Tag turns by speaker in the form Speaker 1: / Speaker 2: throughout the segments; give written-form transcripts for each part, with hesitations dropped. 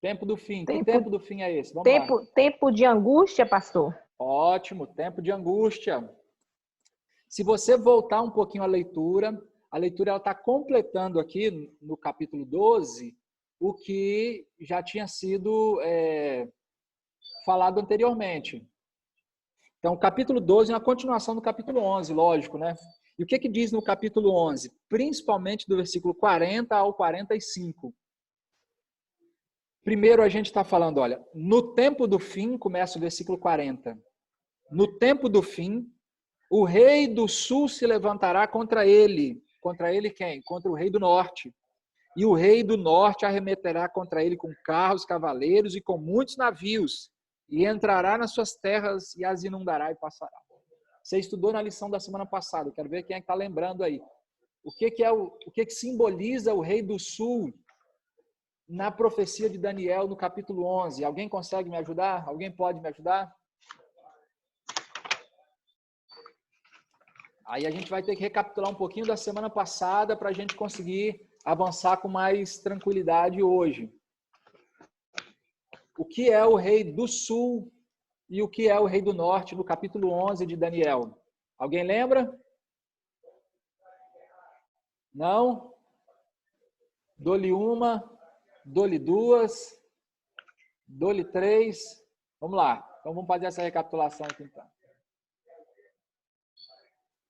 Speaker 1: Tempo do fim. Que
Speaker 2: Tempo,
Speaker 1: tempo do fim é esse? Vamos lá.
Speaker 2: tempo de angústia, pastor.
Speaker 1: Ótimo, tempo de angústia. Se você voltar um pouquinho à leitura, a leitura está completando aqui no capítulo 12 o que já tinha sido falado anteriormente. Então, o capítulo 12 é uma continuação do capítulo 11, lógico, né? E o que diz no capítulo 11? Principalmente do versículo 40 ao 45. Primeiro a gente está falando, olha, no tempo do fim, começa o versículo 40. No tempo do fim, o rei do sul se levantará contra ele. Contra ele quem? Contra o rei do norte. E o rei do norte arremeterá contra ele com carros, cavaleiros e com muitos navios. E entrará nas suas terras e as inundará e passará. Você estudou na lição da semana passada. Eu quero ver quem é que está lembrando aí. O que simboliza o rei do sul na profecia de Daniel, no capítulo 11? Alguém consegue me ajudar? Alguém pode me ajudar? Aí a gente vai ter que recapitular um pouquinho da semana passada para a gente conseguir avançar com mais tranquilidade hoje. O que é o rei do sul e o que é o rei do norte no capítulo 11 de Daniel? Alguém lembra? Não? Dou-lhe uma, dou-lhe duas, dou-lhe três. Vamos lá. Então vamos fazer essa recapitulação aqui então.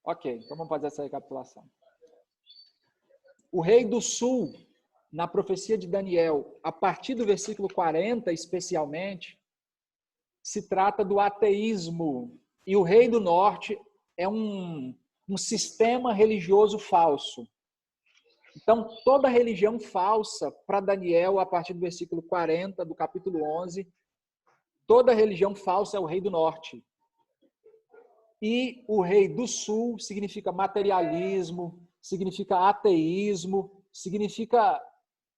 Speaker 1: Ok, então vamos fazer essa recapitulação. O rei do sul, na profecia de Daniel, a partir do versículo 40 especialmente, se trata do ateísmo. E o rei do norte é um sistema religioso falso. Então, toda religião falsa, para Daniel, a partir do versículo 40 do capítulo 11, toda religião falsa é o rei do norte. E o rei do sul significa materialismo, significa ateísmo, significa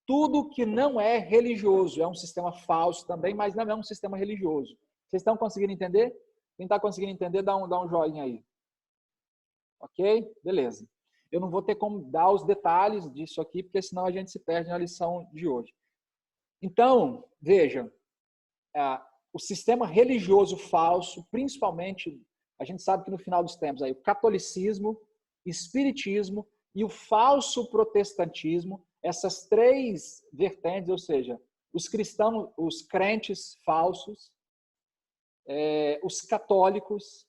Speaker 1: tudo que não é religioso. É um sistema falso também, mas não é um sistema religioso. Vocês estão conseguindo entender? Quem está conseguindo entender, dá um joinha aí. Ok? Beleza. Eu não vou ter como dar os detalhes disso aqui, porque senão a gente se perde na lição de hoje. Então, veja, o sistema religioso falso, principalmente, a gente sabe que no final dos tempos, aí, o catolicismo, espiritismo e o falso protestantismo, essas três vertentes, ou seja, os cristãos, os crentes falsos, os católicos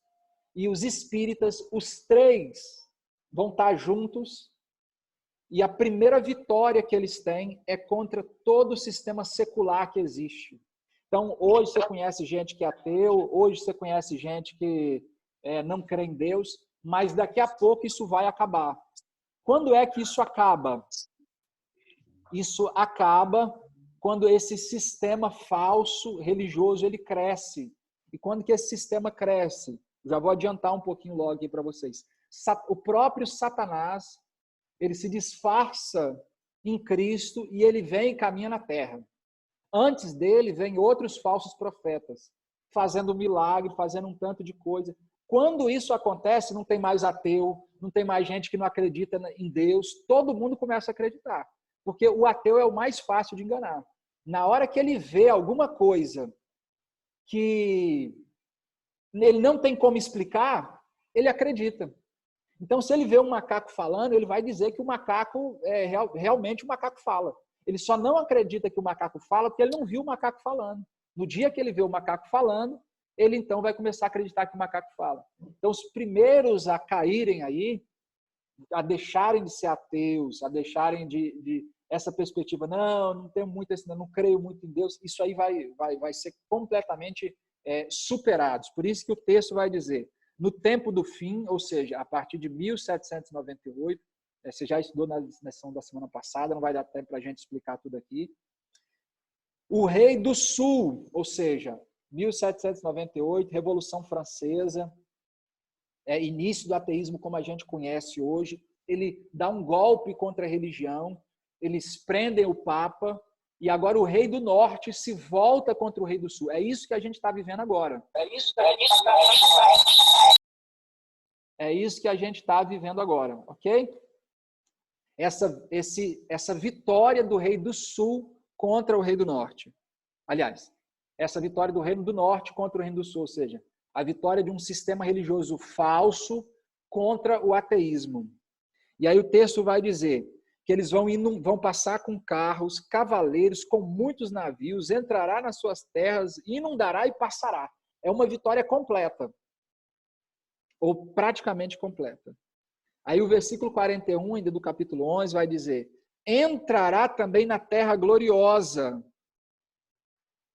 Speaker 1: e os espíritas, os três vão estar juntos e a primeira vitória que eles têm é contra todo o sistema secular que existe. Então, hoje você conhece gente que é ateu, hoje você conhece gente que não crê em Deus, mas daqui a pouco isso vai acabar. Quando é que isso acaba? Isso acaba quando esse sistema falso religioso ele cresce. E quando que esse sistema cresce? Já vou adiantar um pouquinho logo aqui para vocês. O próprio Satanás, ele se disfarça em Cristo e ele vem e caminha na terra. Antes dele, vem outros falsos profetas, fazendo milagre, fazendo um tanto de coisa. Quando isso acontece, não tem mais ateu, não tem mais gente que não acredita em Deus, todo mundo começa a acreditar. Porque o ateu é o mais fácil de enganar. Na hora que ele vê alguma coisa que ele não tem como explicar, ele acredita. Então, se ele vê um macaco falando, ele vai dizer que o macaco, realmente o macaco fala. Ele só não acredita que o macaco fala porque ele não viu o macaco falando. No dia que ele vê o macaco falando, ele então vai começar a acreditar que o macaco fala. Então, os primeiros a caírem aí, a deixarem de ser ateus, a deixarem de essa perspectiva, não tenho muito esse, não creio muito em Deus, isso aí vai ser completamente superados. Por isso que o texto vai dizer, no tempo do fim, ou seja, a partir de 1798, você já estudou na lição da semana passada, não vai dar tempo para a gente explicar tudo aqui. O rei do sul, ou seja, 1798, Revolução Francesa, início do ateísmo como a gente conhece hoje, ele dá um golpe contra a religião, eles prendem o Papa, e agora o rei do norte se volta contra o rei do sul. É isso que a gente está vivendo agora. É isso que a gente está vivendo agora, ok? Essa vitória do rei do sul contra o rei do norte. Aliás, essa vitória do Reino do Norte contra o Reino do Sul, ou seja, a vitória de um sistema religioso falso contra o ateísmo. E aí o texto vai dizer que eles vão passar com carros, cavaleiros, com muitos navios, entrará nas suas terras, inundará e passará. É uma vitória completa, ou praticamente completa. Aí o versículo 41, ainda do capítulo 11, vai dizer, entrará também na terra gloriosa.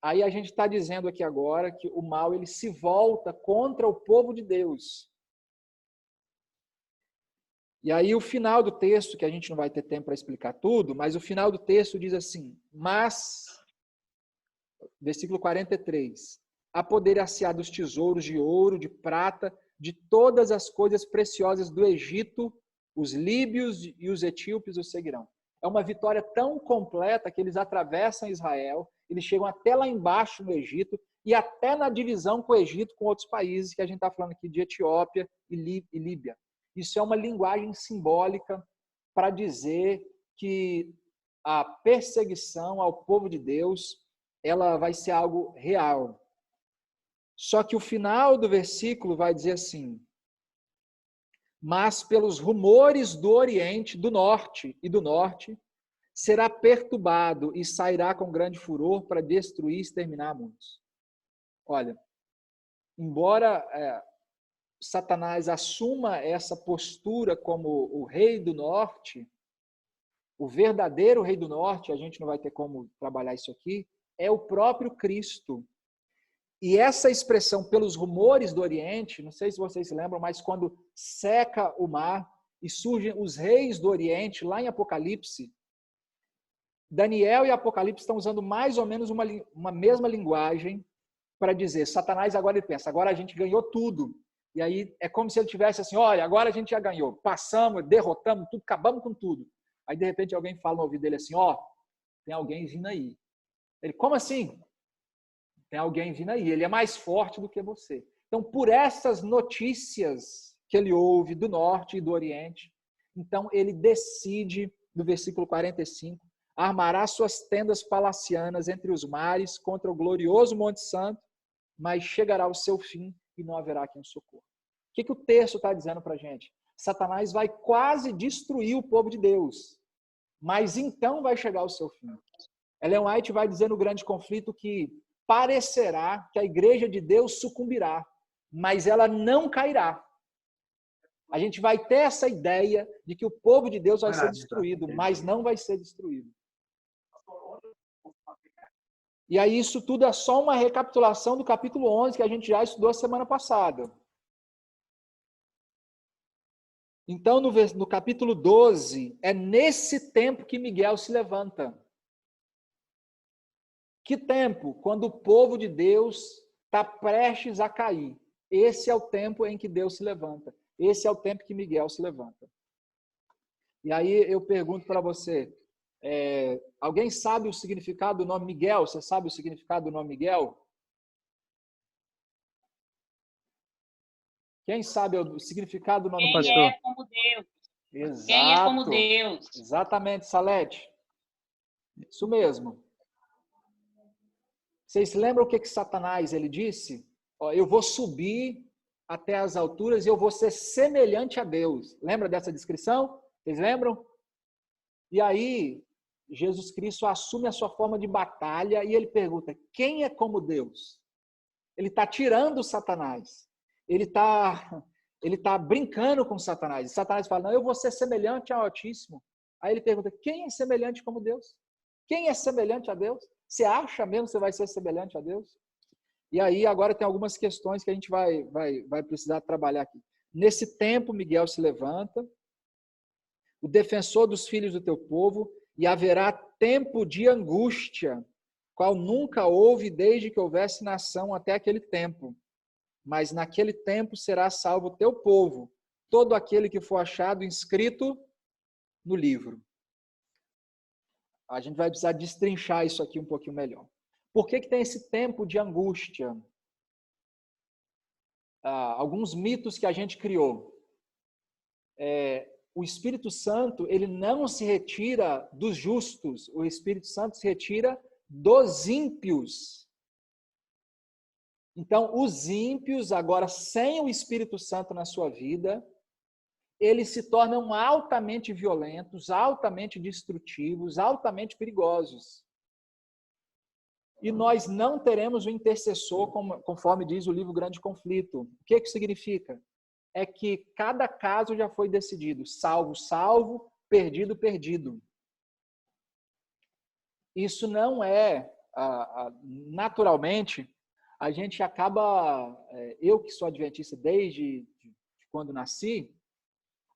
Speaker 1: Aí a gente está dizendo aqui agora que o mal ele se volta contra o povo de Deus. E aí o final do texto, que a gente não vai ter tempo para explicar tudo, mas o final do texto diz assim, mas, versículo 43, apoderar-se-á dos tesouros de ouro, de prata, de todas as coisas preciosas do Egito, os líbios e os etíopes o seguirão. É uma vitória tão completa que eles atravessam Israel, eles chegam até lá embaixo no Egito e até na divisão com o Egito, com outros países, que a gente está falando aqui de Etiópia e Líbia. Isso é uma linguagem simbólica para dizer que a perseguição ao povo de Deus, ela vai ser algo real. Só que o final do versículo vai dizer assim, mas pelos rumores do Oriente, do Norte e do Norte, será perturbado e sairá com grande furor para destruir e exterminar muitos. Olha, embora Satanás assuma essa postura como o rei do norte, o verdadeiro rei do norte, a gente não vai ter como trabalhar isso aqui, é o próprio Cristo. E essa expressão pelos rumores do Oriente, não sei se vocês se lembram, mas quando seca o mar e surgem os reis do Oriente, lá em Apocalipse, Daniel e Apocalipse estão usando mais ou menos uma mesma linguagem para dizer, Satanás agora ele pensa, agora a gente ganhou tudo. E aí é como se ele tivesse assim, olha, agora a gente já ganhou, passamos, derrotamos tudo, acabamos com tudo. Aí de repente alguém fala no ouvido dele assim, ó, tem alguém vindo aí. Ele, como assim? Tem alguém vindo aí, ele é mais forte do que você. Então, por essas notícias que ele ouve do norte e do oriente, então ele decide, no versículo 45, armará suas tendas palacianas entre os mares contra o glorioso Monte Santo, mas chegará o seu fim e não haverá quem o socorra. O que o texto está dizendo para a gente? Satanás vai quase destruir o povo de Deus, mas então vai chegar o seu fim. Ellen White vai dizer no Grande Conflito que parecerá que a igreja de Deus sucumbirá, mas ela não cairá. A gente vai ter essa ideia de que o povo de Deus vai ser destruído, mas não vai ser destruído. E aí isso tudo é só uma recapitulação do capítulo 11 que a gente já estudou a semana passada. Então, no capítulo 12, é nesse tempo que Miguel se levanta. Que tempo? Quando o povo de Deus está prestes a cair. Esse é o tempo em que Deus se levanta. Esse é o tempo que Miguel se levanta. E aí eu pergunto para você, alguém sabe o significado do nome Miguel? Você sabe o significado do nome Miguel? Quem sabe o significado do nome
Speaker 3: Quem
Speaker 1: Miguel?
Speaker 3: é como Deus.
Speaker 1: Exato.
Speaker 3: Quem é como Deus.
Speaker 1: Exatamente, Salete. Isso mesmo. Vocês lembram o que Satanás ele disse? Ó, eu vou subir até as alturas e eu vou ser semelhante a Deus. Lembra dessa descrição? Vocês lembram? E aí, Jesus Cristo assume a sua forma de batalha e ele pergunta, quem é como Deus? Ele está tirando Satanás. Ele está brincando com Satanás. E Satanás fala, não, eu vou ser semelhante ao Altíssimo. Aí ele pergunta, quem é semelhante como Deus? Quem é semelhante a Deus? Você acha mesmo que você vai ser semelhante a Deus? E aí agora tem algumas questões que a gente vai precisar trabalhar aqui. Nesse tempo, Miguel se levanta, o defensor dos filhos do teu povo, e haverá tempo de angústia, qual nunca houve desde que houvesse nação até aquele tempo. Mas naquele tempo será salvo o teu povo, todo aquele que for achado inscrito no livro. A gente vai precisar destrinchar isso aqui um pouquinho melhor. Por que tem esse tempo de angústia? Alguns mitos que a gente criou. O Espírito Santo, ele não se retira dos justos. O Espírito Santo se retira dos ímpios. Então, os ímpios, agora sem o Espírito Santo na sua vida, eles se tornam altamente violentos, altamente destrutivos, altamente perigosos. E nós não teremos o intercessor, conforme diz o livro Grande Conflito. O que que significa? É que cada caso já foi decidido. Salvo, salvo, perdido, perdido. Isso não é, naturalmente, a gente acaba, eu que sou adventista desde quando nasci,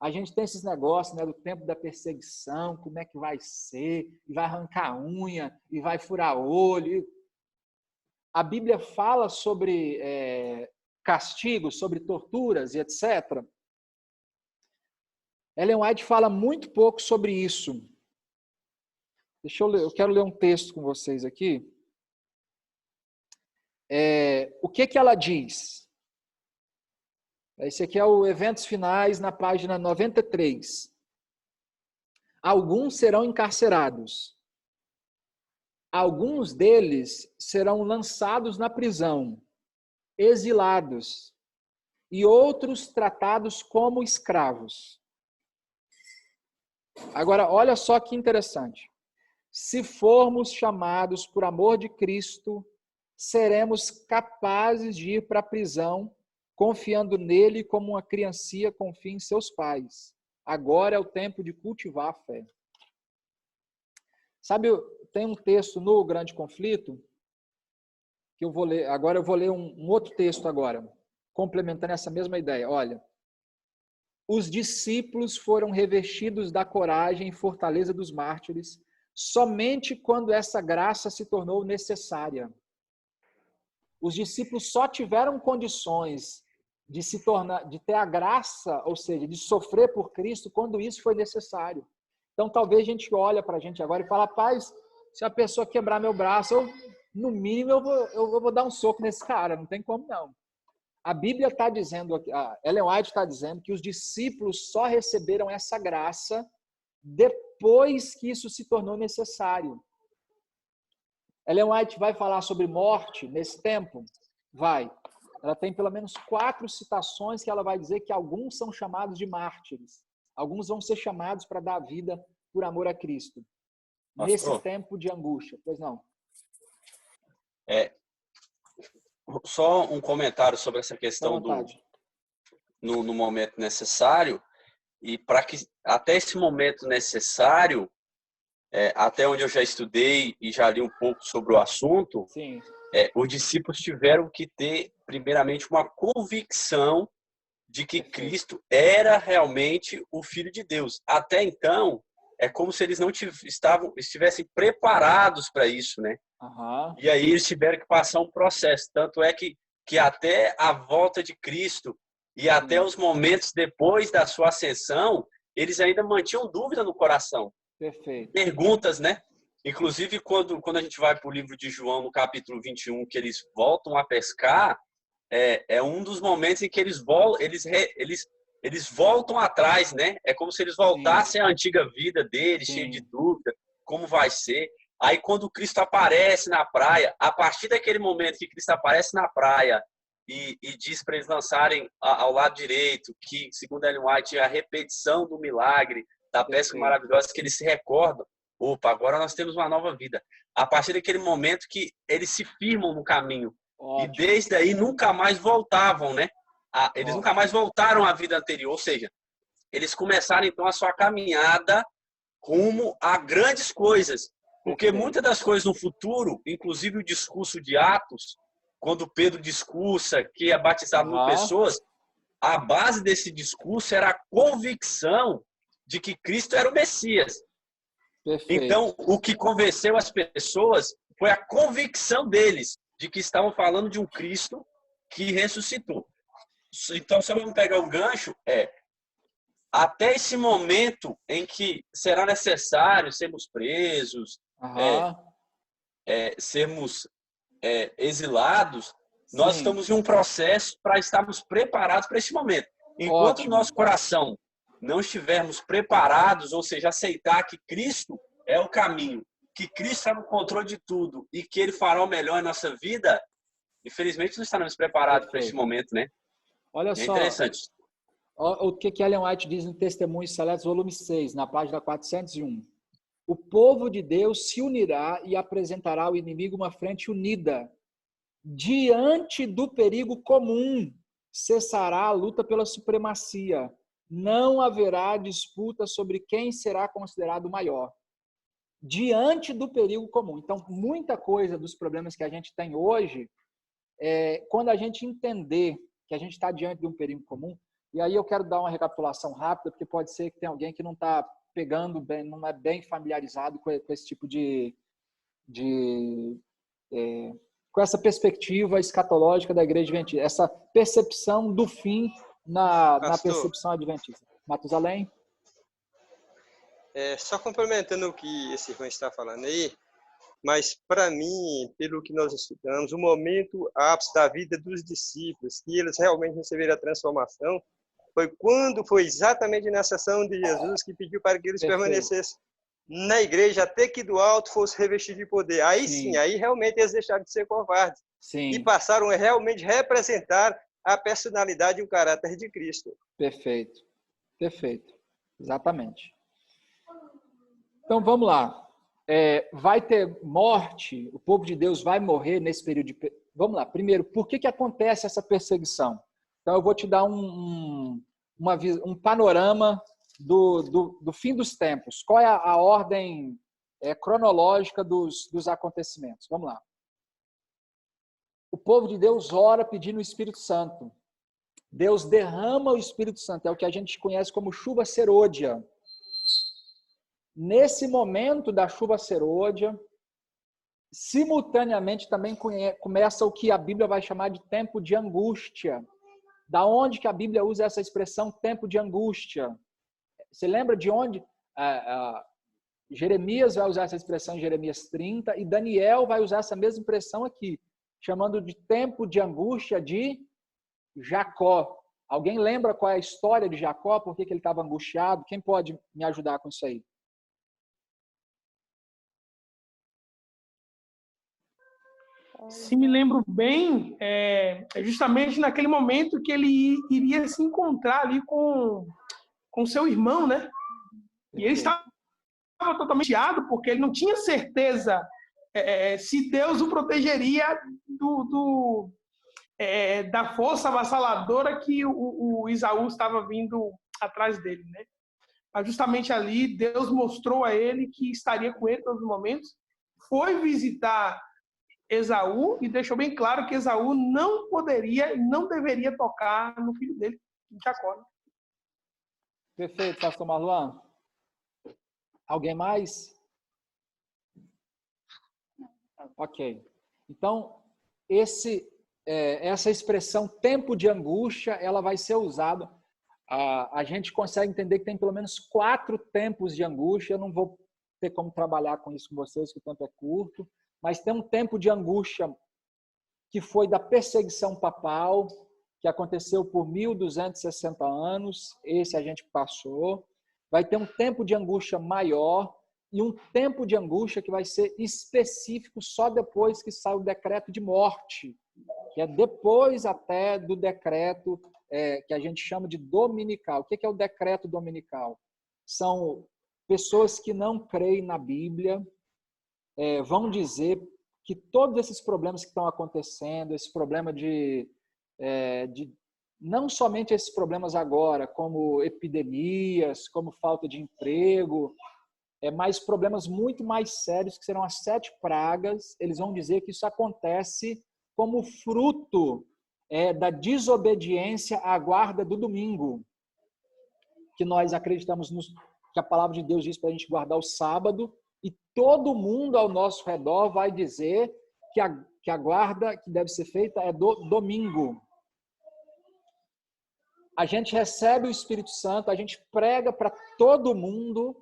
Speaker 1: a gente tem esses negócios, né, do tempo da perseguição, como é que vai ser, e vai arrancar unha, e vai furar olho. A Bíblia fala sobre castigos, sobre torturas e etc. Ellen White fala muito pouco sobre isso. Deixa eu ler, eu quero ler um texto com vocês aqui. O que ela diz? Esse aqui é o Eventos Finais, na página 93. Alguns serão encarcerados. Alguns deles serão lançados na prisão, exilados, e outros tratados como escravos. Agora, olha só que interessante. Se formos chamados por amor de Cristo, seremos capazes de ir para a prisão, confiando nele como uma criancinha confia em seus pais. Agora é o tempo de cultivar a fé. Sabe, tem um texto no Grande Conflito, que eu vou ler, agora eu vou ler um outro texto agora, complementando essa mesma ideia. Olha, os discípulos foram revestidos da coragem e fortaleza dos mártires, somente quando essa graça se tornou necessária. Os discípulos só tiveram condições de se tornar, de ter a graça, ou seja, de sofrer por Cristo, quando isso foi necessário. Então, talvez a gente olhe para a gente agora e fala, rapaz, se a pessoa quebrar meu braço, no mínimo eu vou dar um soco nesse cara, não tem como não. A Bíblia está dizendo, a Ellen White está dizendo que os discípulos só receberam essa graça depois que isso se tornou necessário. Ellen White vai falar sobre morte nesse tempo? Vai. Ela tem pelo menos 4 citações que ela vai dizer que alguns são chamados de mártires. Alguns vão ser chamados para dar vida por amor a Cristo. Nesse tempo de angústia. Pois não?
Speaker 3: Só um comentário sobre essa questão no momento necessário. E para que até esse momento necessário, até onde eu já estudei e já li um pouco sobre o assunto,
Speaker 1: sim,
Speaker 3: os discípulos tiveram que ter, primeiramente, uma convicção de que Cristo era realmente o Filho de Deus. Até então, é como se eles não estivessem preparados para isso, né?
Speaker 1: Uhum.
Speaker 3: E aí eles tiveram que passar um processo. Tanto é que até a volta de Cristo e até os momentos depois da sua ascensão, eles ainda mantinham dúvida no coração.
Speaker 1: Perfeito.
Speaker 3: Perguntas, né? Inclusive, quando a gente vai para o livro de João, no capítulo 21, que eles voltam a pescar, é um dos momentos em que eles voltam atrás, né? É como se eles voltassem à antiga vida deles, cheio de dúvida, como vai ser. Aí, quando Cristo aparece na praia, a partir daquele momento que Cristo aparece na praia e diz para eles lançarem ao lado direito, que, segundo Ellen White, é a repetição do milagre, da pesca maravilhosa, que eles se recordam. Opa, agora nós temos uma nova vida. A partir daquele momento que eles se firmam no caminho. Ótimo. E desde aí nunca mais voltavam, né? Eles nunca mais voltaram à vida anterior. Ou seja, eles começaram então a sua caminhada rumo a grandes coisas. Porque muitas das coisas no futuro, inclusive o discurso de Atos, quando Pedro discursa que é batizado por pessoas, a base desse discurso era a convicção de que Cristo era o Messias.
Speaker 1: Perfeito.
Speaker 3: Então, o que convenceu as pessoas foi a convicção deles de que estavam falando de um Cristo que ressuscitou. Então, se vamos pegar o gancho, até esse momento em que será necessário sermos presos, sermos exilados, nós estamos em um processo para estarmos preparados para esse momento. Enquanto o nosso coração não estivermos preparados, ou seja, aceitar que Cristo é o caminho que Cristo está no controle de tudo e que Ele fará o melhor em nossa vida, infelizmente não estaremos preparados para este momento, né?
Speaker 1: Olha
Speaker 3: É
Speaker 1: só,
Speaker 3: interessante.
Speaker 1: o que Ellen White diz no Testemunhos Seletos, volume 6, na página 401. O povo de Deus se unirá e apresentará ao inimigo uma frente unida. Diante do perigo comum, cessará a luta pela supremacia. Não haverá disputa sobre quem será considerado maior. Diante do perigo comum. Então, muita coisa dos problemas que a gente tem hoje, quando a gente entender que a gente está diante de um perigo comum, e aí eu quero dar uma recapitulação rápida, porque pode ser que tem alguém que não está pegando bem, não é bem familiarizado com esse tipo com essa perspectiva escatológica da Igreja Adventista, essa percepção do fim na percepção adventista. Matusalém?
Speaker 4: Só complementando o que esse irmão está falando aí, mas para mim, pelo que nós estudamos, o momento ápice da vida dos discípulos, que eles realmente receberam a transformação, foi exatamente na sessão de Jesus que pediu para que eles permanecessem na igreja até que do alto fosse revestido de poder. Aí sim, aí realmente eles deixaram de ser covardes. Sim. E passaram a realmente representar a personalidade e o caráter de Cristo.
Speaker 1: Perfeito. Perfeito. Exatamente. Então vamos lá. Vai ter morte, o povo de Deus vai morrer nesse período de... Vamos lá. Primeiro, por que acontece essa perseguição? Então eu vou te dar um panorama do fim dos tempos. Qual é a ordem cronológica dos acontecimentos? Vamos lá. O povo de Deus ora pedindo o Espírito Santo. Deus derrama o Espírito Santo. É o que a gente conhece como chuva serôdia. Nesse momento da chuva serôdia, simultaneamente também começa o que a Bíblia vai chamar de tempo de angústia. Da onde que a Bíblia usa essa expressão tempo de angústia? Você lembra de onde? Jeremias vai usar essa expressão em Jeremias 30 e Daniel vai usar essa mesma expressão aqui, chamando de tempo de angústia de Jacó. Alguém lembra qual é a história de Jacó? Por que ele estava angustiado? Quem pode me ajudar com isso aí?
Speaker 5: Se me lembro bem, é justamente naquele momento que ele iria se encontrar ali com seu irmão, né? E ele estava totalmente chateado porque ele não tinha certeza se Deus o protegeria da força avassaladora que o Esaú estava vindo atrás dele, né? Mas justamente ali Deus mostrou a ele que estaria com ele em todos os momentos, foi visitar Esaú e deixou bem claro que Esaú não poderia e não deveria tocar no filho dele, Jacó. Né?
Speaker 1: Perfeito, pastor Marluan. Alguém mais? Ok. Então, essa expressão tempo de angústia, ela vai ser usada. A gente consegue entender que tem pelo menos 4 tempos de angústia. Eu não vou ter como trabalhar com isso com vocês, que o tempo é curto. Mas tem um tempo de angústia que foi da perseguição papal, que aconteceu por 1260 anos. Esse a gente passou. Vai ter um tempo de angústia maior e um tempo de angústia que vai ser específico só depois que sai o decreto de morte, que é depois até do decreto que a gente chama de dominical. O que é o decreto dominical? São pessoas que não creem na Bíblia, vão dizer que todos esses problemas que estão acontecendo, esse problema de não somente esses problemas agora, como epidemias, como falta de emprego, mas problemas muito mais sérios, que serão as 7 pragas, eles vão dizer que isso acontece como fruto da desobediência à guarda do domingo, que nós acreditamos que a palavra de Deus diz para a gente guardar o sábado, e todo mundo ao nosso redor vai dizer que a guarda que deve ser feita é do domingo. A gente recebe o Espírito Santo, a gente prega para todo mundo,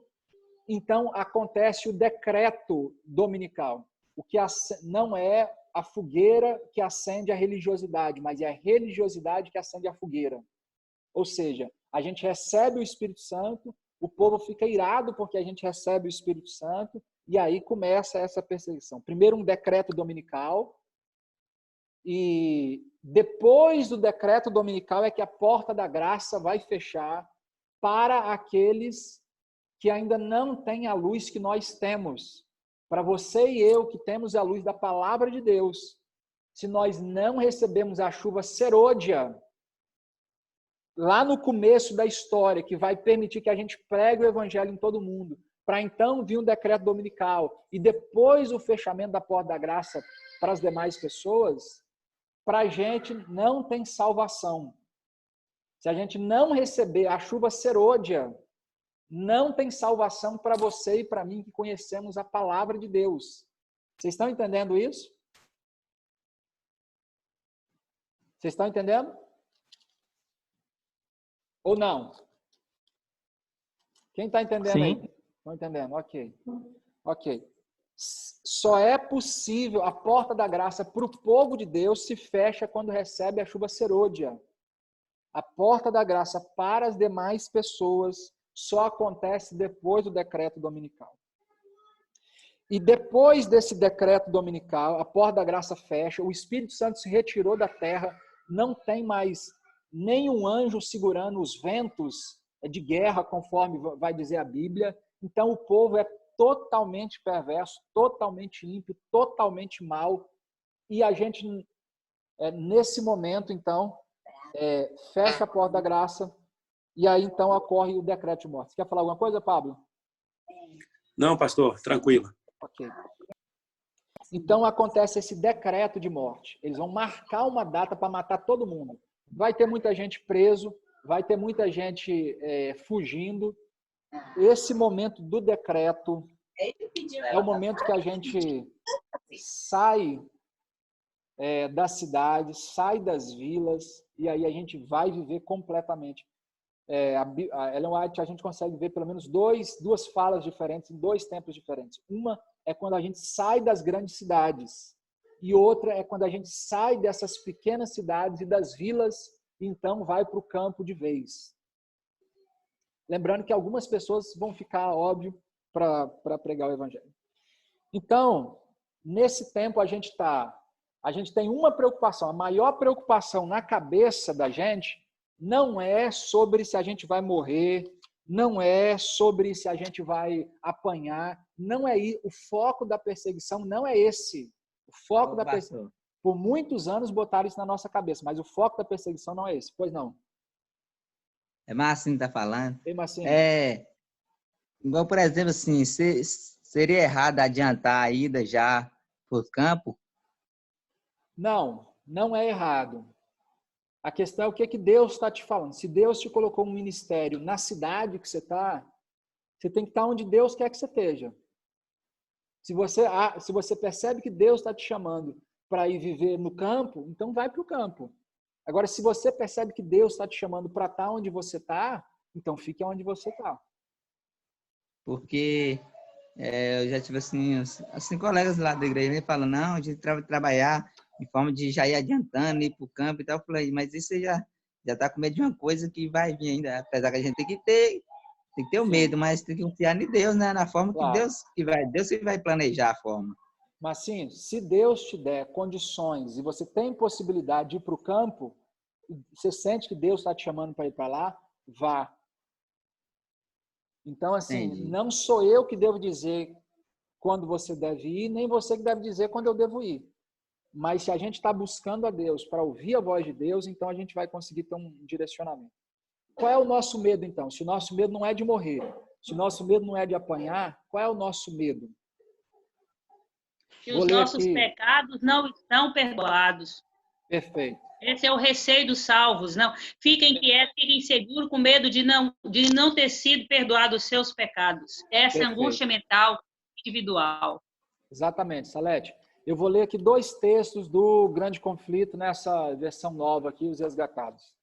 Speaker 1: então acontece o decreto dominical. O que não é a fogueira que acende a religiosidade, mas é a religiosidade que acende a fogueira. Ou seja, a gente recebe o Espírito Santo, o povo fica irado porque a gente recebe o Espírito Santo, E aí começa essa perseguição. Primeiro um decreto dominical, e depois do decreto dominical é que a porta da graça vai fechar para aqueles que ainda não têm a luz que nós temos. Para você e eu que temos a luz da palavra de Deus, se nós não recebemos a chuva serôdia, lá no começo da história, que vai permitir que a gente pregue o evangelho em todo mundo, para então vir um decreto dominical, e depois o fechamento da porta da graça para as demais pessoas, para a gente não tem salvação. Se a gente não receber a chuva serôdia, não tem salvação para você e para mim que conhecemos a palavra de Deus. Vocês estão entendendo isso? Vocês estão entendendo? Ou não? Quem está entendendo
Speaker 2: Sim.
Speaker 1: aí? Estão entendendo? Ok. Ok. Só é possível, a porta da graça para o povo de Deus se fecha quando recebe a chuva serôdia. A porta da graça para as demais pessoas só acontece depois do decreto dominical. E depois desse decreto dominical, a porta da graça fecha, o Espírito Santo se retirou da terra, não tem mais nenhum anjo segurando os ventos de guerra, conforme vai dizer a Bíblia. Então o povo é totalmente perverso, totalmente ímpio, totalmente mau. E a gente, nesse momento, então, fecha a porta da graça e aí, então, ocorre o decreto de morte. Você quer falar alguma coisa, Pablo?
Speaker 6: Não, pastor, tranquilo.
Speaker 1: Ok. Então, acontece esse decreto de morte. Eles vão marcar uma data para matar todo mundo. Vai ter muita gente preso, vai ter muita gente fugindo. Esse momento do decreto é o momento que a gente sai das cidades, sai das vilas, e aí a gente vai viver completamente. A Ellen White, a gente consegue ver pelo menos duas falas diferentes, em 2 tempos diferentes. Uma é quando a gente sai das grandes cidades, e outra é quando a gente sai dessas pequenas cidades e das vilas, e então vai para o campo de vez. Lembrando que algumas pessoas vão ficar, óbvio, para pregar o evangelho. Então, nesse tempo a gente tem uma preocupação, a maior preocupação na cabeça da gente não é sobre se a gente vai morrer, não é sobre se a gente vai apanhar, não é isso. O foco da perseguição não é esse. O foco da perseguição. Por muitos anos botaram isso na nossa cabeça, mas o foco da perseguição não é esse. Pois não.
Speaker 7: É Marcinho que tá falando.
Speaker 1: Ei, Marcinho.
Speaker 7: Igual, por exemplo, assim, seria errado adiantar a ida já para o campo?
Speaker 1: Não, não é errado. A questão é o que Deus está te falando. Se Deus te colocou um ministério na cidade que você está, você tem que estar onde Deus quer que você esteja. Se você percebe que Deus está te chamando para ir viver no campo, então vai para o campo. Agora, se você percebe que Deus está te chamando para estar onde você está, então fique onde você está.
Speaker 7: Porque eu já tive assim, colegas lá da igreja me falando, não, a gente vai trabalhar em forma de já ir adiantando, ir para o campo e tal. Eu falei, mas isso já está com medo de uma coisa que vai vir ainda. Apesar que a gente tem que ter o medo, mas tem que confiar em Deus, né? Na forma que Deus que vai planejar a forma.
Speaker 1: Mas sim, se Deus te der condições e você tem possibilidade de ir para o campo, você sente que Deus está te chamando para ir para lá, vá. Então, assim,
Speaker 7: Entendi.
Speaker 1: Não sou eu que devo dizer quando você deve ir, nem você que deve dizer quando eu devo ir. Mas se a gente está buscando a Deus para ouvir a voz de Deus, então a gente vai conseguir ter um direcionamento. Qual é o nosso medo, então? Se o nosso medo não é de morrer, se o nosso medo não é de apanhar, qual é o nosso medo?
Speaker 8: Que os nossos pecados não estão perdoados.
Speaker 1: Perfeito.
Speaker 8: Esse é o receio dos salvos. Não, fiquem quietos, fiquem seguros, com medo de não ter sido perdoado os seus pecados. Essa angústia mental individual.
Speaker 1: Exatamente, Salete. Eu vou ler aqui 2 textos do Grande Conflito nessa versão nova aqui, Os Resgatados.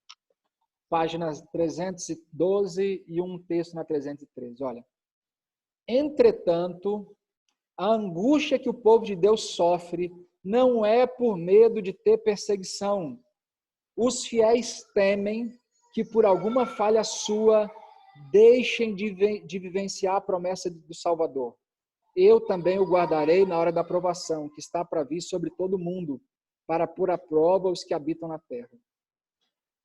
Speaker 1: Páginas 312 e um texto na 313. Olha. Entretanto, a angústia que o povo de Deus sofre não é por medo de ter perseguição. Os fiéis temem que por alguma falha sua deixem de vivenciar a promessa do Salvador. eu também o guardarei na hora da provação, que está para vir sobre todo o mundo, para pôr à prova os que habitam na terra.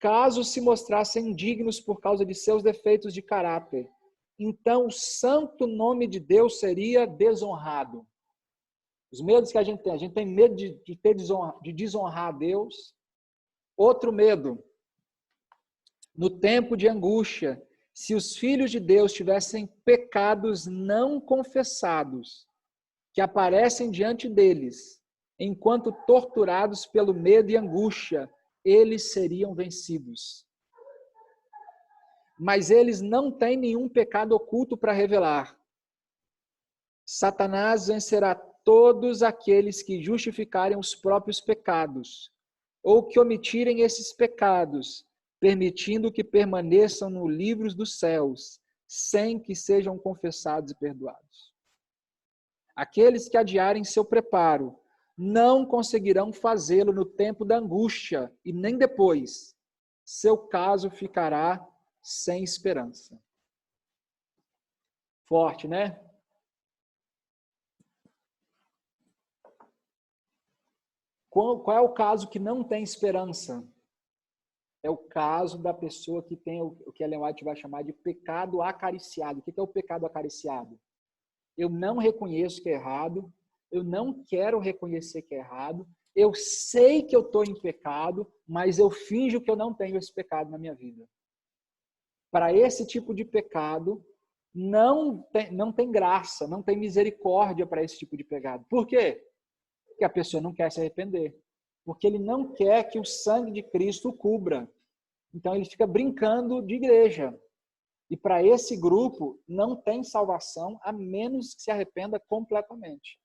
Speaker 1: Caso se mostrassem indignos por causa de seus defeitos de caráter, então o santo nome de Deus seria desonrado. Os medos que a gente tem medo de desonrar a Deus. Outro medo, no tempo de angústia, se os filhos de Deus tivessem pecados não confessados, que aparecem diante deles, enquanto torturados pelo medo e angústia, eles seriam vencidos. Mas eles não têm nenhum pecado oculto para revelar. Satanás vencerá todos aqueles que justificarem os próprios pecados, ou que omitirem esses pecados, permitindo que permaneçam no livro dos céus, sem que sejam confessados e perdoados. Aqueles que adiarem seu preparo não conseguirão fazê-lo no tempo da angústia e nem depois. Seu caso ficará sem esperança. Forte, né? Qual é o caso que não tem esperança? É o caso da pessoa que tem o que Ellen White vai chamar de pecado acariciado. O que é o pecado acariciado? Eu não reconheço que é errado, eu não quero reconhecer que é errado, eu sei que eu estou em pecado, mas eu finjo que eu não tenho esse pecado na minha vida. Para esse tipo de pecado, não tem graça, não tem misericórdia para esse tipo de pecado. Por quê? Porque a pessoa não quer se arrepender. Porque ele não quer que o sangue de Cristo o cubra. Então ele fica brincando de igreja. E para esse grupo não tem salvação a menos que se arrependa completamente.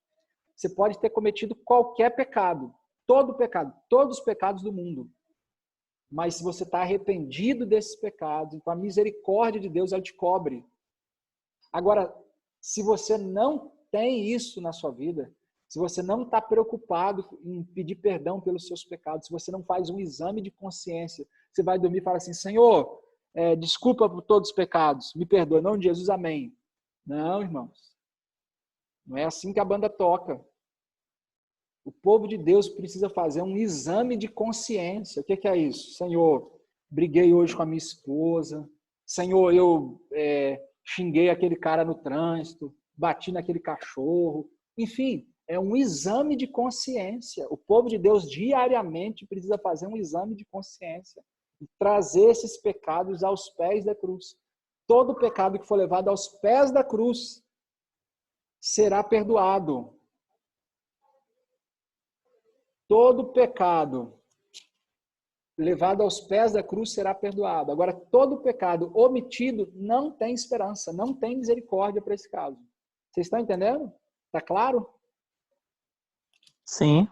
Speaker 1: Você pode ter cometido qualquer pecado, todos os pecados do mundo. Mas se você está arrependido desses pecados, então a misericórdia de Deus ela te cobre. Agora, se você não tem isso na sua vida, se você não está preocupado em pedir perdão pelos seus pecados, se você não faz um exame de consciência, você vai dormir e fala assim, Senhor, desculpa por todos os pecados, me perdoa, em nome de Jesus, amém. Não, irmãos. Não é assim que a banda toca. O povo de Deus precisa fazer um exame de consciência. O que é isso? Senhor, briguei hoje com a minha esposa. Senhor, eu xinguei aquele cara no trânsito, bati naquele cachorro. Enfim, é um exame de consciência. O povo de Deus diariamente precisa fazer um exame de consciência e trazer esses pecados aos pés da cruz. Todo pecado que for levado aos pés da cruz será perdoado. Todo pecado levado aos pés da cruz será perdoado. Agora, todo pecado omitido não tem esperança, não tem misericórdia para esse caso. Vocês estão entendendo? Está claro?
Speaker 9: Sim.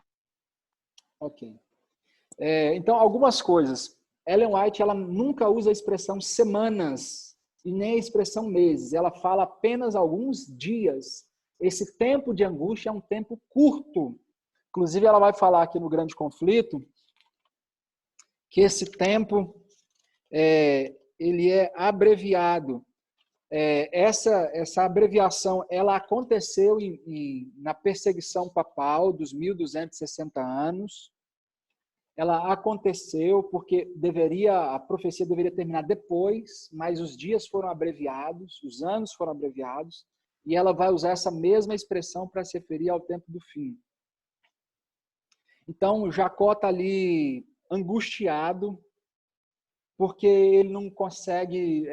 Speaker 1: Ok. Então, algumas coisas. Ellen White, ela nunca usa a expressão semanas e nem a expressão meses. Ela fala apenas alguns dias. Esse tempo de angústia é um tempo curto. Inclusive, ela vai falar aqui no Grande Conflito que esse tempo ele é abreviado. Essa abreviação ela aconteceu na perseguição papal dos 1260 anos. Ela aconteceu porque a profecia deveria terminar depois, mas os dias foram abreviados, os anos foram abreviados, e ela vai usar essa mesma expressão para se referir ao tempo do fim. Então, Jacó está ali angustiado, porque ele não consegue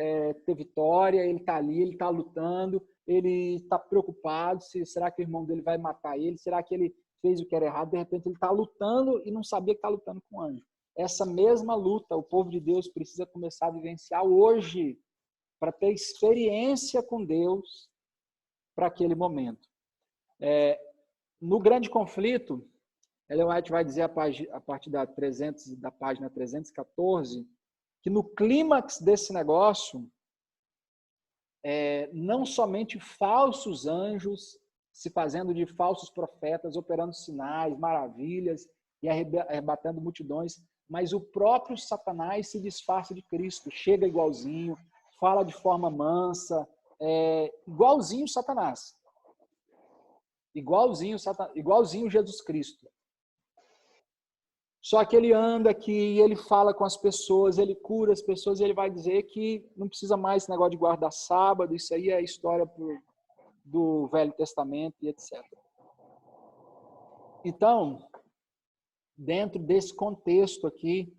Speaker 1: ter vitória, ele está ali, ele está lutando, ele está preocupado, será que o irmão dele vai matar ele? Será que ele fez o que era errado? De repente ele está lutando e não sabia que está lutando com o anjo. Essa mesma luta o povo de Deus precisa começar a vivenciar hoje, para ter experiência com Deus para aquele momento. No Grande Conflito, Ellen White vai dizer a partir da página 314, que no clímax desse negócio, não somente falsos anjos se fazendo de falsos profetas, operando sinais, maravilhas e arrebatando multidões, mas o próprio Satanás se disfarça de Cristo, chega igualzinho, fala de forma mansa, igualzinho Satanás. igualzinho Jesus Cristo. Só que ele anda aqui, ele fala com as pessoas, ele cura as pessoas, e ele vai dizer que não precisa mais esse negócio de guardar sábado, isso aí é história do Velho Testamento e etc. Então, dentro desse contexto aqui,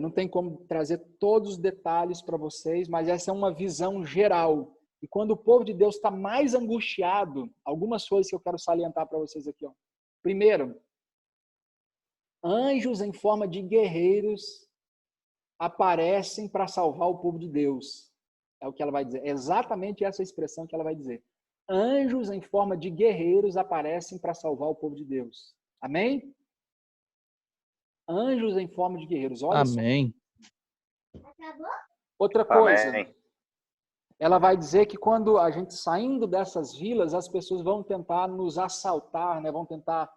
Speaker 1: não tem como trazer todos os detalhes para vocês, mas essa é uma visão geral. E quando o povo de Deus está mais angustiado, algumas coisas que eu quero salientar para vocês aqui. Ó. Primeiro, anjos em forma de guerreiros aparecem para salvar o povo de Deus. É o que ela vai dizer. É exatamente essa expressão que ela vai dizer. Anjos em forma de guerreiros aparecem para salvar o povo de Deus. Amém? Anjos em forma de guerreiros. Olha
Speaker 9: Amém.
Speaker 1: Só. Outra coisa.
Speaker 10: Amém.
Speaker 1: Ela vai dizer que quando a gente saindo dessas vilas, as pessoas vão tentar nos assaltar, né? Vão tentar...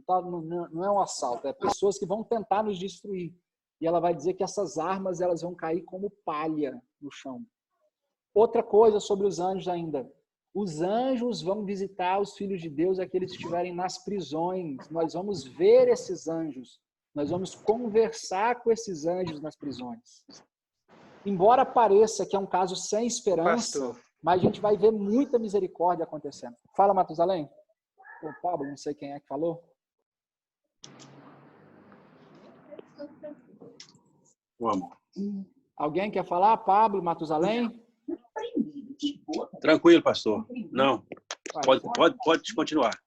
Speaker 1: não é um assalto, é pessoas que vão tentar nos destruir. E ela vai dizer que essas armas elas vão cair como palha no chão. Outra coisa sobre os anjos ainda. Os anjos vão visitar os filhos de Deus, aqueles que estiverem nas prisões. Nós vamos ver esses anjos. Nós vamos conversar com esses anjos nas prisões. Embora pareça que é um caso sem esperança,
Speaker 4: Pastor.
Speaker 1: mas a gente vai ver muita misericórdia acontecendo. Fala, Matusalém. O Pablo, não sei quem é que falou.
Speaker 6: Vamos.
Speaker 1: Alguém quer falar? Pablo, Matusalém?
Speaker 6: Tranquilo, pastor. Não. Pode continuar.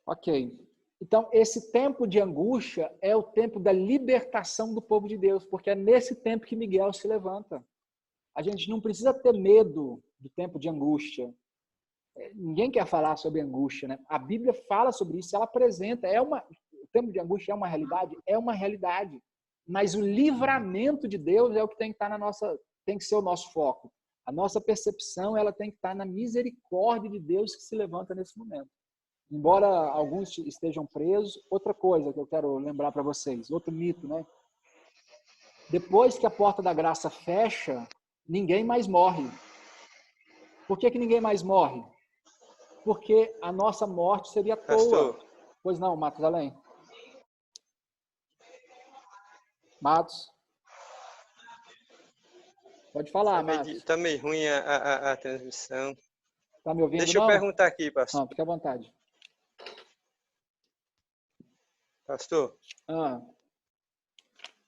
Speaker 1: Ok. Então, esse tempo de angústia é o tempo da libertação do povo de Deus, porque é nesse tempo que Miguel se levanta. A gente não precisa ter medo do tempo de angústia. Ninguém quer falar sobre angústia, né? A Bíblia fala sobre isso, ela apresenta. O tempo de angústia é uma realidade? É uma realidade. Mas o livramento de Deus é o que tem que estar tem que ser o nosso foco. A nossa percepção ela tem que estar na misericórdia de Deus que se levanta nesse momento. Embora alguns estejam presos, outra coisa que eu quero lembrar para vocês, outro mito, né? Depois que a porta da graça fecha, ninguém mais morre. Por que ninguém mais morre? Porque a nossa morte seria toa.
Speaker 4: Pastor.
Speaker 1: Pois não, Matos Além. Matos. Pode falar, Matos.
Speaker 4: Está meio ruim a transmissão.
Speaker 1: Está me ouvindo?
Speaker 4: Deixa eu perguntar aqui, pastor.
Speaker 1: Não, fique à vontade.
Speaker 4: Pastor.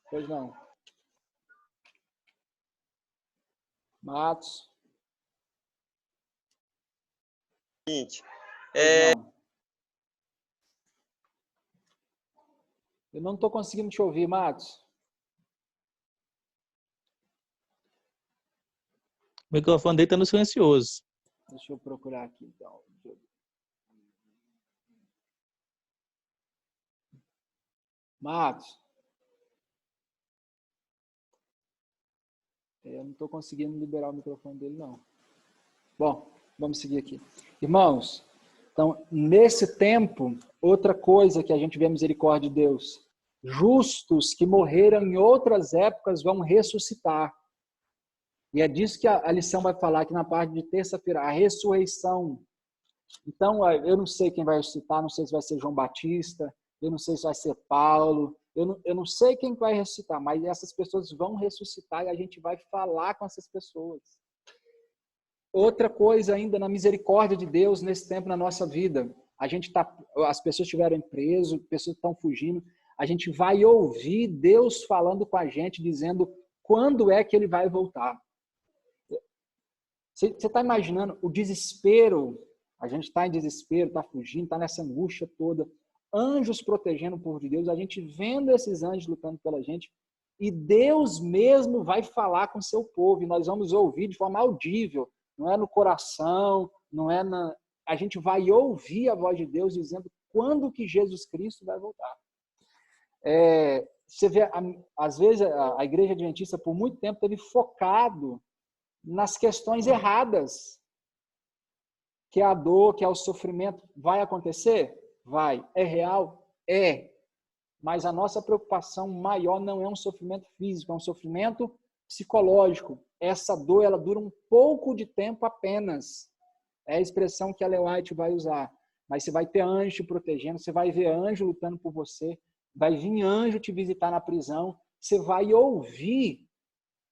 Speaker 1: Pois não. Matos.
Speaker 4: Seguinte.
Speaker 1: Eu não estou conseguindo te ouvir, Matos.
Speaker 9: O microfone dele está no silencioso.
Speaker 1: Deixa eu procurar aqui, então. Matos. Eu não estou conseguindo liberar o microfone dele, não. Bom, vamos seguir aqui. Irmãos, então, nesse tempo, outra coisa que a gente vê a misericórdia de Deus. Justos que morreram em outras épocas vão ressuscitar. E é disso que a lição vai falar aqui na parte de terça-feira, a ressurreição. Então, eu não sei quem vai ressuscitar, não sei se vai ser João Batista, eu não sei se vai ser Paulo, eu não sei quem vai ressuscitar, mas essas pessoas vão ressuscitar e a gente vai falar com essas pessoas. Outra coisa ainda na misericórdia de Deus nesse tempo na nossa vida, as pessoas estiveram presas, pessoas estão fugindo, a gente vai ouvir Deus falando com a gente, dizendo quando é que ele vai voltar. Você está imaginando o desespero? A gente está em desespero, está fugindo, está nessa angústia toda. Anjos protegendo o povo de Deus, a gente vendo esses anjos lutando pela gente, e Deus mesmo vai falar com o seu povo, e nós vamos ouvir de forma audível, não é no coração, não é na... A gente vai ouvir a voz de Deus dizendo quando que Jesus Cristo vai voltar. Você vê, às vezes, a Igreja Adventista, por muito tempo, teve focado nas questões erradas. Que a dor, que é o sofrimento, vai acontecer? Vai. É real? É. Mas a nossa preocupação maior não é um sofrimento físico, é um sofrimento psicológico. Essa dor, ela dura um pouco de tempo apenas. É a expressão que a Ellen White vai usar. Mas você vai ter anjo te protegendo, você vai ver anjo lutando por você, vai vir anjo te visitar na prisão, você vai ouvir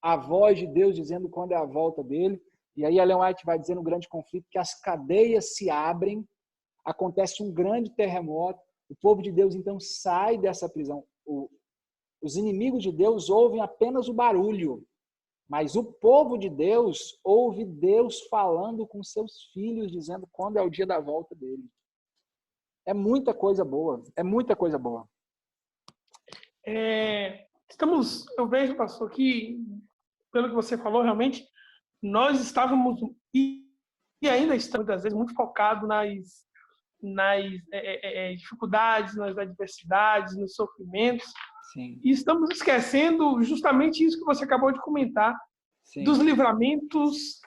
Speaker 1: a voz de Deus dizendo quando é a volta dele. E aí a Ellen White vai dizer no grande conflito que as cadeias se abrem, acontece um grande terremoto, o povo de Deus então sai dessa prisão. Os inimigos de Deus ouvem apenas o barulho, mas o povo de Deus ouve Deus falando com seus filhos, dizendo quando é o dia da volta dele. É muita coisa boa, é muita coisa boa.
Speaker 5: Eu vejo, pastor, que, pelo que você falou, realmente, nós estávamos, e ainda estamos, às vezes, muito focados nas dificuldades, nas adversidades, nos sofrimentos.
Speaker 1: Sim.
Speaker 5: E estamos esquecendo justamente isso que você acabou de comentar,
Speaker 1: Sim.
Speaker 5: dos livramentos,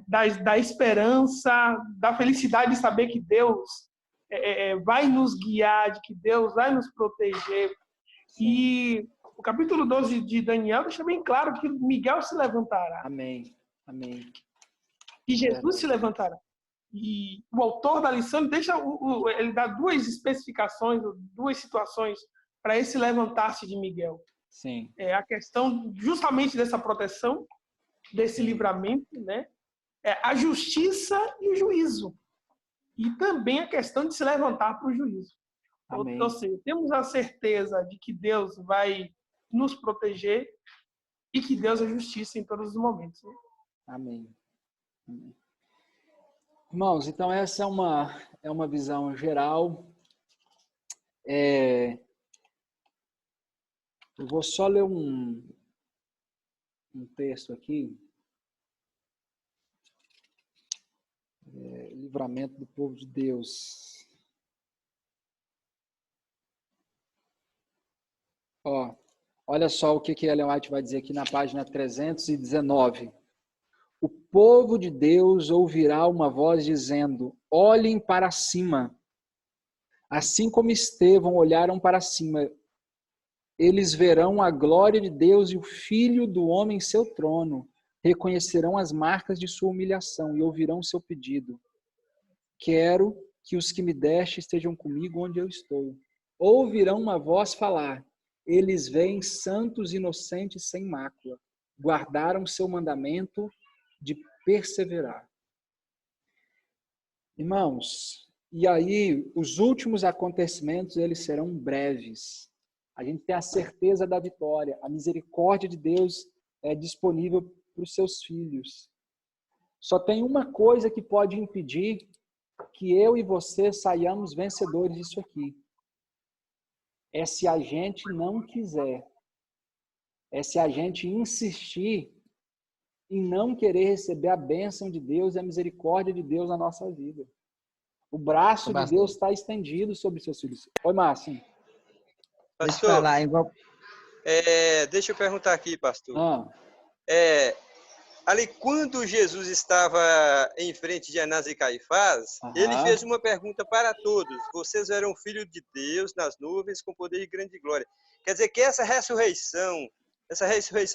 Speaker 5: da esperança, da felicidade de saber que Deus vai nos guiar, de que Deus vai nos proteger.
Speaker 1: Sim.
Speaker 5: E o capítulo 12 de Daniel deixa bem claro que Miguel se levantará.
Speaker 1: Amém. Amém.
Speaker 5: E Jesus se levantará. E o autor da lição ele dá duas especificações, duas situações para esse levantar-se de Miguel.
Speaker 1: Sim.
Speaker 5: A questão justamente dessa proteção, desse livramento, né? A justiça e o juízo. E também a questão de se levantar para o juízo.
Speaker 1: Amém.
Speaker 5: Ou seja, temos a certeza de que Deus vai nos proteger e que Deus é justiça em todos os momentos. Né?
Speaker 1: Amém. Amém. Irmãos, então essa é uma visão geral. Eu vou só ler um texto aqui. Livramento do povo de Deus. Olha só o que Ellen White vai dizer aqui na página 319. O povo de Deus ouvirá uma voz dizendo: olhem para cima. Assim como Estevão olharam para cima, eles verão a glória de Deus e o Filho do Homem em seu trono. Reconhecerão as marcas de sua humilhação e ouvirão o seu pedido. Quero que os que me deste estejam comigo onde eu estou. Ouvirão uma voz falar: eles veem santos inocentes sem mácula. Guardaram seu mandamento de perseverar. Irmãos, e aí os últimos acontecimentos, eles serão breves. A gente tem a certeza da vitória. A misericórdia de Deus é disponível para os seus filhos. Só tem uma coisa que pode impedir que eu e você saiamos vencedores disso aqui. É se a gente não quiser. É se a gente insistir em não querer receber a bênção de Deus e a misericórdia de Deus na nossa vida. O braço de Deus está estendido sobre seus filhos. Oi, Márcio.
Speaker 4: Pastor, deixa eu perguntar aqui, pastor. Ali, quando Jesus estava em frente de Anás e Caifás, ele fez uma pergunta para todos: vocês eram filhos de Deus nas nuvens com poder e grande glória. Quer dizer que essa ressurreição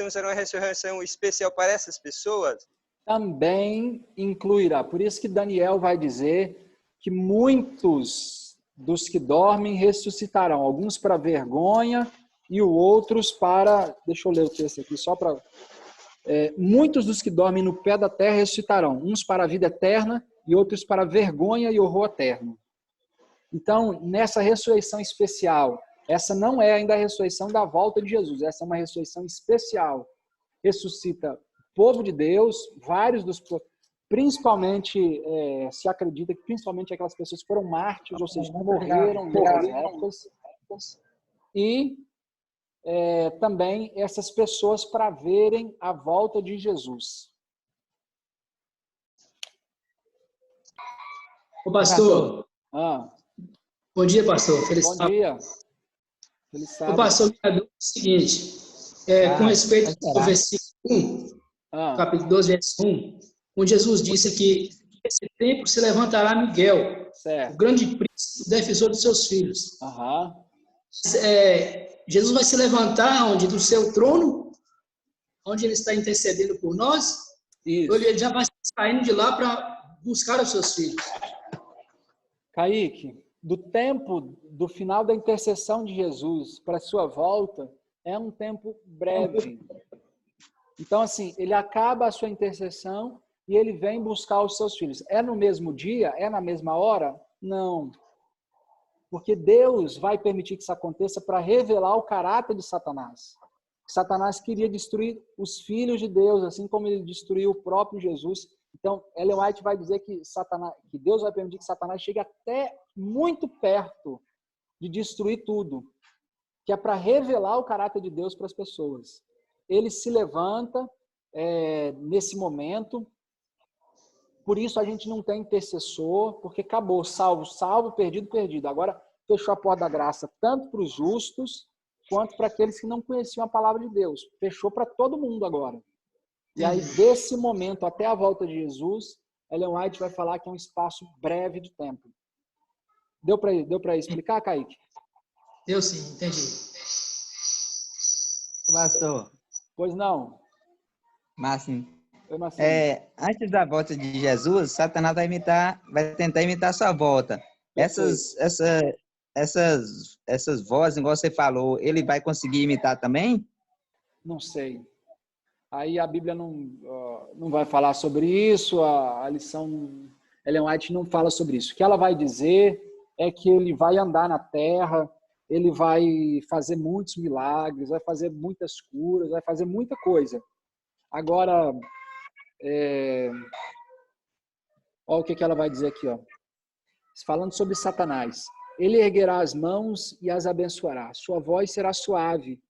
Speaker 4: será uma ressurreição especial para essas pessoas?
Speaker 1: Também incluirá. Por isso que Daniel vai dizer que muitos dos que dormem ressuscitarão. Alguns para vergonha e outros para... Deixa eu ler o texto aqui, só para... muitos dos que dormem no pé da terra ressuscitarão. Uns para a vida eterna e outros para vergonha e horror eterno. Então, nessa ressurreição especial... Essa não é ainda a ressurreição da volta de Jesus. Essa é uma ressurreição especial. Ressuscita o povo de Deus, vários dos... Principalmente, se acredita que principalmente aquelas pessoas que foram mártires, ou seja, que morreram nessas épocas. E também essas pessoas para verem a volta de Jesus.
Speaker 10: Ô, pastor. Bom dia, pastor.
Speaker 1: Bom dia.
Speaker 10: O pastor me deu o seguinte, com respeito ao versículo 1, capítulo 12, versículo 1, onde Jesus disse que nesse tempo se levantará Miguel, o grande príncipe, defensor dos seus filhos. Jesus vai se levantar onde? Do seu trono, onde ele está intercedendo por nós, ou ele já vai se saindo de lá para buscar os seus filhos.
Speaker 1: Kaique, do tempo do final da intercessão de Jesus para a sua volta, é um tempo breve. Então, assim, ele acaba a sua intercessão e ele vem buscar os seus filhos. É no mesmo dia? É na mesma hora? Não. Porque Deus vai permitir que isso aconteça para revelar o caráter de Satanás. Satanás queria destruir os filhos de Deus, assim como ele destruiu o próprio Jesus. Então, Ellen White vai dizer que Deus vai permitir que Satanás chegue até muito perto de destruir tudo, que é para revelar o caráter de Deus para as pessoas. Ele se levanta nesse momento, por isso a gente não tem intercessor, porque acabou, salvo, perdido. Agora fechou a porta da graça, tanto para os justos, quanto para aqueles que não conheciam a palavra de Deus. Fechou para todo mundo agora. E aí, desse momento até a volta de Jesus, Ellen White vai falar que é um espaço breve de tempo. Deu para explicar, Kaique?
Speaker 10: Deu sim, entendi.
Speaker 7: Pastor.
Speaker 1: Pois não.
Speaker 7: Márcio. Antes da volta de Jesus, Satanás vai tentar imitar a sua volta. Essas vozes, igual você falou, ele vai conseguir imitar também?
Speaker 1: Não sei. Aí a Bíblia não vai falar sobre isso, a lição Ellen White não fala sobre isso. O que ela vai dizer é que ele vai andar na terra, ele vai fazer muitos milagres, vai fazer muitas curas, vai fazer muita coisa. Agora, olha o que ela vai dizer aqui, ó. Falando sobre Satanás. Ele erguerá as mãos e as abençoará. Sua voz será suave,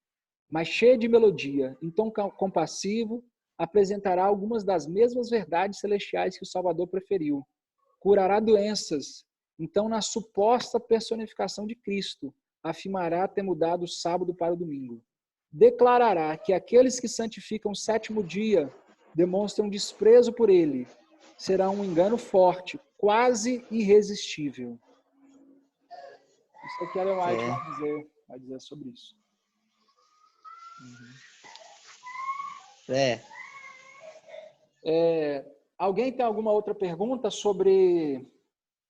Speaker 1: mas cheia de melodia. Então, compassivo, apresentará algumas das mesmas verdades celestiais que o Salvador preferiu. Curará doenças. Então, na suposta personificação de Cristo, afirmará ter mudado o sábado para o domingo. Declarará que aqueles que santificam o sétimo dia demonstram desprezo por ele. Será um engano forte, quase irresistível. Isso aqui Ellen White vai dizer sobre isso. Alguém tem alguma outra pergunta sobre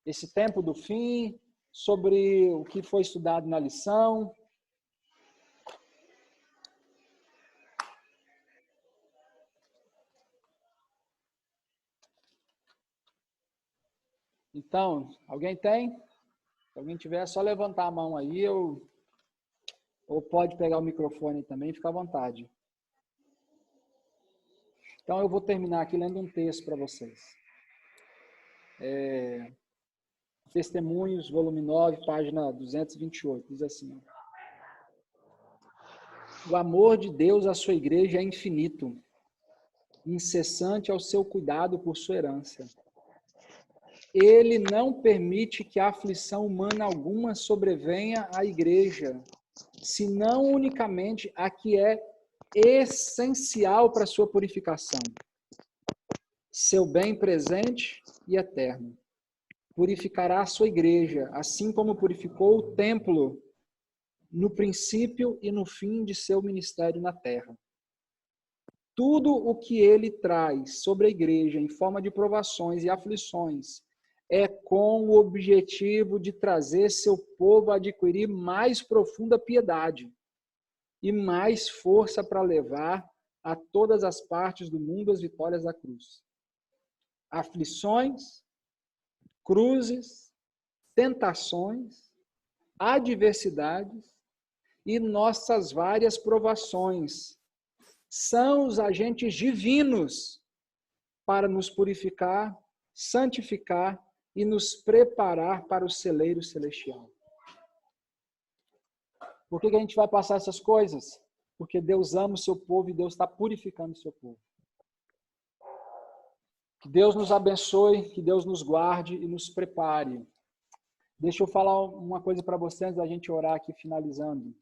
Speaker 1: esse tempo do fim, sobre o que foi estudado na lição? Então, alguém tem? Se alguém tiver, é só levantar a mão aí, ou pode pegar o microfone também, fica à vontade. Então, eu vou terminar aqui lendo um texto para vocês. Testemunhos, volume 9, página 228, diz assim: o amor de Deus à sua igreja é infinito, incessante ao seu cuidado por sua herança. Ele não permite que aflição humana alguma sobrevenha à igreja, senão unicamente a que é essencial para a sua purificação. Seu bem presente e eterno. Purificará a sua igreja, assim como purificou o templo no princípio e no fim de seu ministério na terra. Tudo o que ele traz sobre a igreja em forma de provações e aflições é com o objetivo de trazer seu povo a adquirir mais profunda piedade e mais força para levar a todas as partes do mundo as vitórias da cruz. Aflições, cruzes, tentações, adversidades e nossas várias provações são os agentes divinos para nos purificar, santificar e nos preparar para o celeiro celestial. Por que a gente vai passar essas coisas? Porque Deus ama o seu povo e Deus está purificando o seu povo. Que Deus nos abençoe, que Deus nos guarde e nos prepare. Deixa eu falar uma coisa para vocês antes da gente orar aqui, finalizando.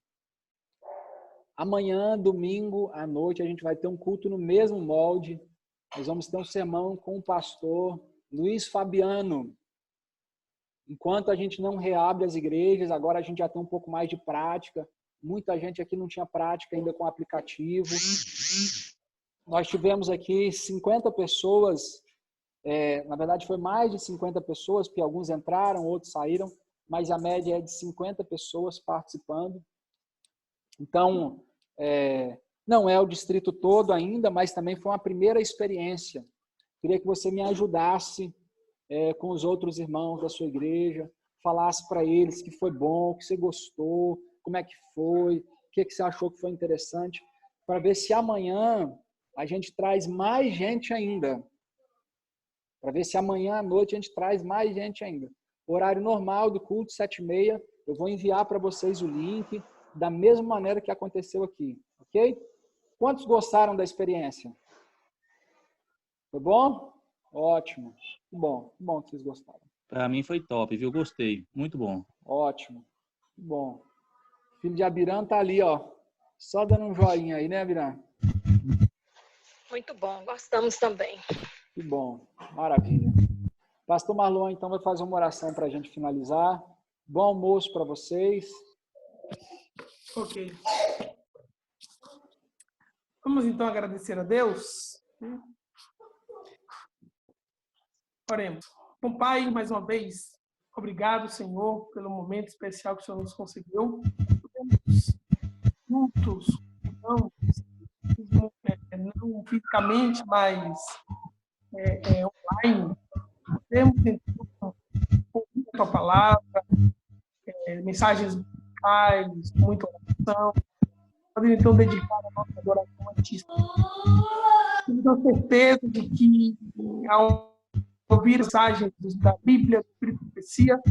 Speaker 1: Amanhã, domingo, à noite, a gente vai ter um culto no mesmo molde. Nós vamos ter um sermão com o pastor Luiz Fabiano. Enquanto a gente não reabre as igrejas, agora a gente já tem um pouco mais de prática. Muita gente aqui não tinha prática ainda com o aplicativo. Nós tivemos aqui 50 pessoas Na verdade, foi mais de 50 pessoas, porque alguns entraram, outros saíram, mas a média é de 50 pessoas participando. Então, não é o distrito todo ainda, mas também foi uma primeira experiência. Queria que você me ajudasse com os outros irmãos da sua igreja, falasse para eles que foi bom, que você gostou, como é que foi, o que você achou que foi interessante, para ver se amanhã a gente traz mais gente ainda. Para ver se amanhã à noite a gente traz mais gente ainda. Horário normal do culto, 7h30. Eu vou enviar para vocês o link, da mesma maneira que aconteceu aqui. Ok? Quantos gostaram da experiência? Foi bom? Ótimo. Que bom que vocês gostaram.
Speaker 9: Para mim foi top, viu? Gostei. Muito bom.
Speaker 1: Ótimo. Que bom. O filho de Abirã tá ali, ó. Só dando um joinha aí, né, Abirã?
Speaker 2: Muito bom, gostamos também.
Speaker 1: Que bom, maravilha. Pastor Marlon, então, vai fazer uma oração para a gente finalizar. Bom almoço para vocês.
Speaker 5: Ok. Vamos, então, agradecer a Deus. Oremos. Bom Pai, mais uma vez, obrigado, Senhor, pelo momento especial que o Senhor nos concedeu. Podemos juntos, não fisicamente, mas online, podemos então ouvir a tua palavra, mensagens musicais, muita oração, podemos então dedicar a nossa adoração a Ti. Temos a certeza de que, ao ouvir mensagens da Bíblia, do Espírito de Profecia,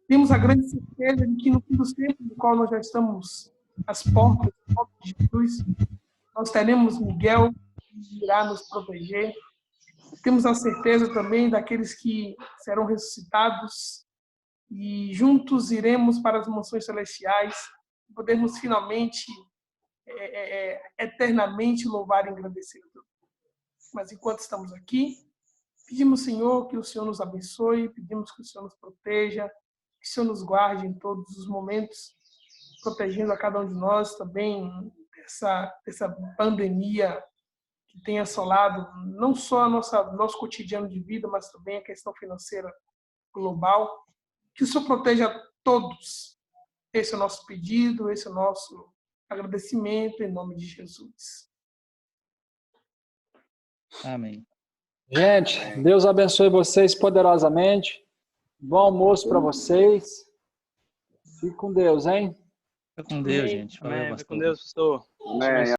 Speaker 5: temos a grande certeza de que no fim dos tempos, no qual nós já estamos às portas de Jesus, nós teremos Miguel, que irá nos proteger. Temos a certeza também daqueles que serão ressuscitados e juntos iremos para as mansões celestiais, podermos finalmente, eternamente louvar e engrandecer a Deus. Mas enquanto estamos aqui, pedimos, Senhor, que o Senhor nos abençoe, pedimos que o Senhor nos proteja, que o Senhor nos guarde em todos os momentos, protegendo a cada um de nós também dessa pandemia que tem assolado não só nosso cotidiano de vida, mas também a questão financeira global. Que o Senhor proteja todos. Esse é o nosso pedido, esse é o nosso agradecimento em nome de Jesus.
Speaker 9: Amém.
Speaker 1: Gente, Deus abençoe vocês poderosamente. Bom almoço para vocês. Fique com Deus, hein?
Speaker 9: Fica com Deus, gente.
Speaker 11: Amém. Fica com Deus, pastor.
Speaker 3: Amém.